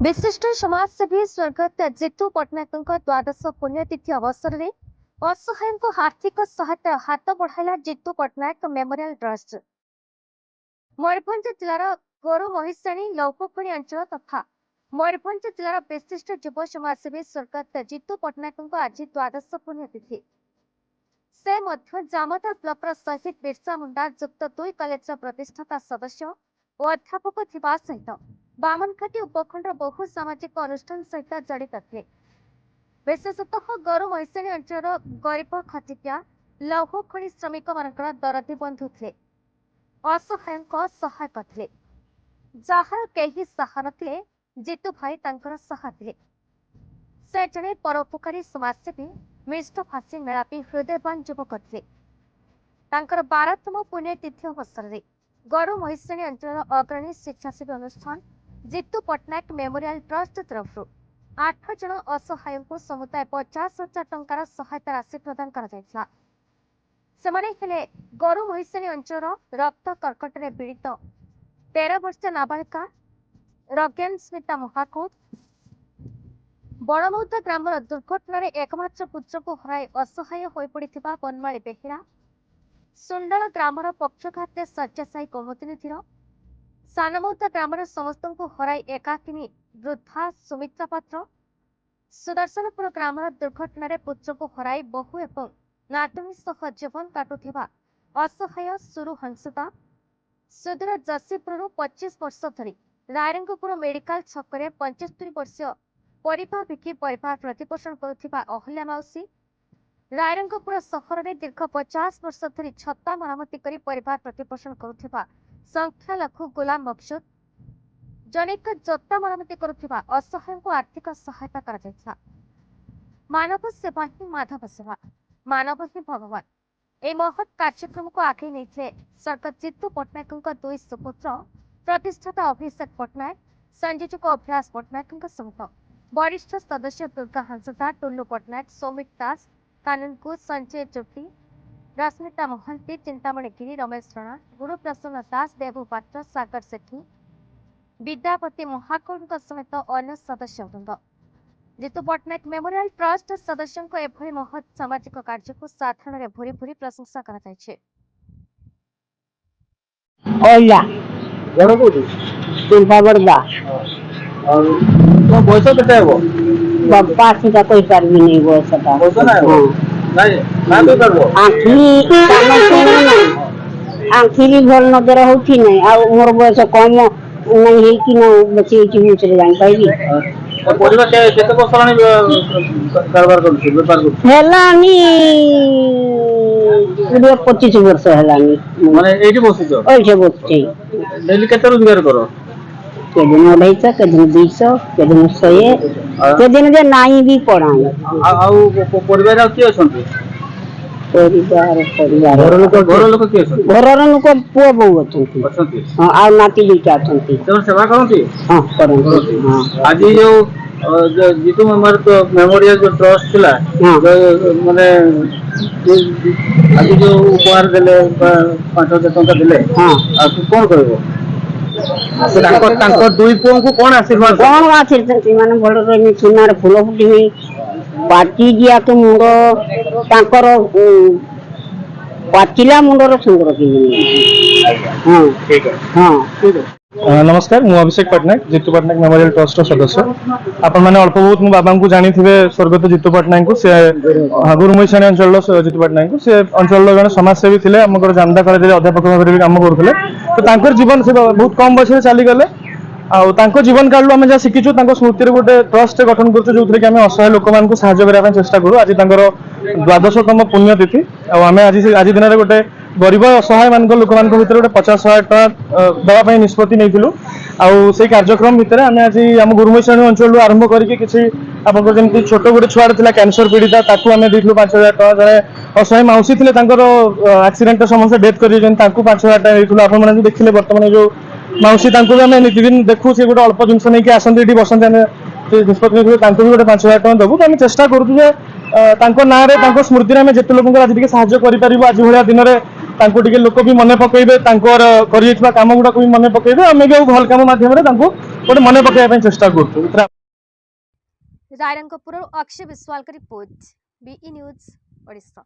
विशिष्ट समाजसेवी स्वर्गत जितू पट्टनायक द्वादश पुण्यतिथि अवसर में असहाय आर्थिक सहायता हाथ बढ़ाला जितू पट्टनायक मेमोरियल ट्रस्ट। मयूरभंज जिलार गोरु महिषाणी लौहखଣି अंचल तथा मयूरभंज जिलार विशिष्ट युव समाजसेवी स्वर्गत जितू पट्टनायक आज द्वादश पुण्यतिथि। से जामदा ब्लॉक शहीद बिरसा मुंडा युक्त 2 कॉलेज प्रतिष्ठाता सदस्य और अध्यापक थिबा सहित बामनघाटी उपखंड बहु सामाजिक अनुष्ठान सहित जड़ित थे। विशेषतः गोरु महिषाणी अंचल गरीब खटिया लौहखଣି श्रमिक मानकर दरदी बंधु थे, असहाय सहायक थे, जार केही सहा नथिले जितू भाई तांकर सहा थे। से जड़े परोपकारी समाजसेवी मिष्टभाषी मेलापी हृदयवान युवक थे। तांकर 12तम पुण्यतिथि अवसर में गोरु महिषाणी अंचल अग्रणी स्वेच्छासेवी अनुष्ठान जितू पट्टनायक मेमोरियल ट्रस्ट तरफ 8 जन असहाय को समुदाय 50,000 टंकार सहायता राशि प्रदान कर गोरु महिषाणी अंचल रक्त कर्कट में पीड़ित 13 वर्ष नाबालिका रज्ञान स्मिता महाकूट, बड़मौदा ग्राम दुर्घटन एकमात्र पुत्र को हराई असहाय हो पड़ा बनमाली बेहेरा, सुंडल ग्राम पक्षघात शଯ୍याशायी कौमुदिनी धीर, सानमौदा ग्राम समस्त को हराई एकाकिनी वृद्धा सुमित्रा पात्र, सुदर्शनपुर ग्राम दुर्घटन पुत्र को हराई बहु एवं नातुणी सह जीवन काटुवा असहाय सुरु हंसुता, सुदूर जसीपुर 25 वर्ष धरी रायरंगपुर मेडिकल छक 75 वर्ष परिवार विकी परिवार प्रतिपोषण करुवा अहल्या मौसी, रायरंगपुर सहर में दीर्घ 50 वर्ष धरी छत्ता मरामती कर परिवार प्रतिपोषण करुवा संख्या लघु गुलाम मकसूद, जनिक जोता मरामती करुवा असहाय को आर्थिक सहायता कर मानव सेवा ही माधव सेवा, मानव ही भगवान। ए महत् कार्यक्रम को आगे नहीं स्वर्गत जितू पट्टनायक 2 सुपुत्र प्रतिष्ठाता अभिषेक पट्टनायक, संयोजक अभ्यास पट्टनायक सहित वरिष्ठ सदस्य दुर्गा हंसदा, टुल्लू पट्टनायक, सौमिक दास, कानूनगो, संजय ज्योति, रश्मिता मोहंती, चिंतामणि गिरी, रमेश रणा, गुरुप्रसन्न दास, देवू पात्र, सागर सेठी, विद्यापति महाकूट सहित अन्य सदस्य वृंद। जितू पट्टनायक मेमोरियल ट्रस्ट सदस्यों को एभली महत् सामाजिक कार्य को साधारण भूरी भूरी प्रशंसा कराଯାଇଛି। ओला घर को चिंता बरदा और तो बयस केते हो बापा सीधा कोई कर भी नहीं वो सदा बयस ना हो नहीं ना तो करबो आखी कान सुनो नहीं आखी भी भल नजर होती नहीं आ मोर बयस कम नहीं है कि ना बच्चे की मुचरे जान पाएगी तो परिवार के केते बसलानी कारबार करछि व्यापार करछि हेलानी 25 वर्ष हेलानी माने एठी बसिছো ओइसे बसछि डेली केते रोजगार करो के दिन 250 के दिन 200 के दिन 100 के दिन जे नाई भी पड़ाई परिवार आ की अछंती परिवार घर लोक की अछंती घर लोक पुआ बहु अछंती हां आ नाती दुईटा अछंती तो सेवा करंती हां करंती हां आज जो जितू मेमोरियल जो ट्रस्ट थिला माने आज जो उपहार देले 5,000 टंका देले हां आ तू कोन करबो तांको दुई पुओं को कोन आशीर्वाद कोन आशीर्वाद माने बड़ रे सुनार फूल फुटी पाची जिया के मुंडो तांकर पाचिला मुंडर सुंदर कि हां ठीक है हां ठीक है नमस्कार मु अभिषेक पट्टनायक जितू पट्टनायक मेमोरियल ट्रस्ट सदस्य आपण मैंने अल्प बहुत मो बाबा को जानी थे स्वर्गत जितू पट्टनायक को से गुरु महिषाणी अंचल जितू पट्टनायक को से अंचल जन समाजसेवी थे आम जामदा कॉलेज अध्यापक भाव भी काम करते तो जीवन से बहुत कम बयस चली गले आ जीवन काल आम जहाँ शिखीचु स्मृति गोटे ट्रस्ट गठन कर जो कि आम असहाय लोक मान साहय चेष्टा करूँ आज 12तम पुण्यतिथि आम आज दिन में गोटे गरीब असहाय मान लोक मान भर गोटे 50,000 टका देवाई निष्पत्ति नहीं से कार्यक्रम भितर आम आज आम गुरु महिषाणी अंचल आरंभ करके आपमती छोट गोटे छुआ था कैंसर पीड़िता आम देलु 5,000 टका जड़े असहाय मौसी थे एक्सीडेंट समस्त डेथ कर 5,000 टका आप देखिले बर्तमान जो मौसी आम नीतिदिन देखू सी गोटे अल्प जिनस नहीं आसती बसते निष्पत्ति भी गोटे 5,000 टका देवु आम चेष्टा करूँ ना स्मृति में जिते लोक आज साहय कर आज भाया दिन में तांको टिके लोक भी मन पकेबे तांकर करि जाइतबा काम गुडा को भी मन पकेबे आमे भी भल काम माध्यम रे तांको गोटे मन पकेबा ପାଇଁ चेष्टा करतु। रायरंगपुर अक्षय विश्वाल का रिपोर्ट बीई न्यूज ओडिशा।